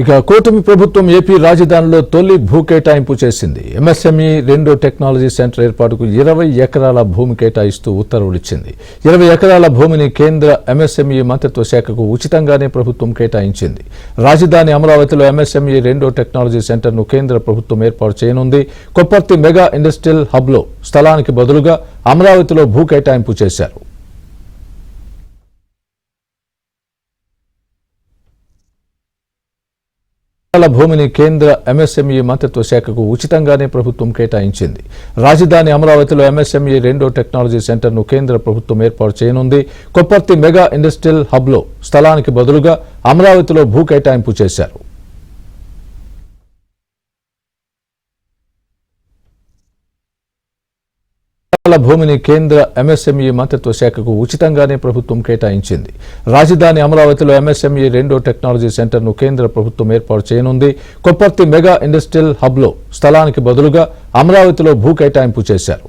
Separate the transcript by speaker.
Speaker 1: ఇక కూటమి ప్రభుత్వం ఏపీ రాజధానిలో తొలి భూ కేటాయింపు చేసింది. ఎంఎస్ఎంఈ 2 టెక్నాలజీ సెంటర్ ఏర్పాటుకు 20 ఎకరాల భూమి కేటాయిస్తూ ఉత్తర్వులు ఇచ్చింది. 20 ఎకరాల భూమిని కేంద్ర ఎంఎస్ఎంఈ మంత్రిత్వ శాఖకు ఉచితంగానే ప్రభుత్వం కేటాయించింది. రాజధాని అమరావతిలో ఎంఎస్ఎంఈ 2 టెక్నాలజీ సెంటర్ను కేంద్ర ప్రభుత్వం ఏర్పాటు చేయనుంది. కొప్పర్తి మెగా ఇండస్ట్రియల్ హబ్లో స్థలానికి బదులుగా అమరావతిలో భూ కేటాయింపు చేశారు. భూమిని కేంద్ర ఎంఎస్ఎంఈ మంత్రిత్వ శాఖకు ఉచితంగానే ప్రభుత్వం కేటాయించింది. రాజధాని అమరావతిలో ఎంఎస్ఎంఈ 2 టెక్నాలజీ సెంటర్ను కేంద్ర ప్రభుత్వం ఏర్పాటు చేయనుంది. కొప్పర్తి మెగా ఇండస్ట్రియల్ హబ్లో స్థలానికి బదులుగా అమరావతిలో భూ కేటాయింపు చేశారు. భూమిని కేంద్ర ఎంఎస్ఎంఈ మంత్రిత్వ శాఖకు ఉచితంగానే ప్రభుత్వం కేటాయించింది. రాజధాని అమరావతిలో ఎంఎస్ఎంఈ 2 టెక్నాలజీ సెంటర్ను కేంద్ర ప్రభుత్వం ఏర్పాటు చేయనుంది. కొప్పర్తి మెగా ఇండస్ట్రియల్ హబ్లో స్థలానికి బదులుగా అమరావతిలో భూ కేటాయింపు చేశారు.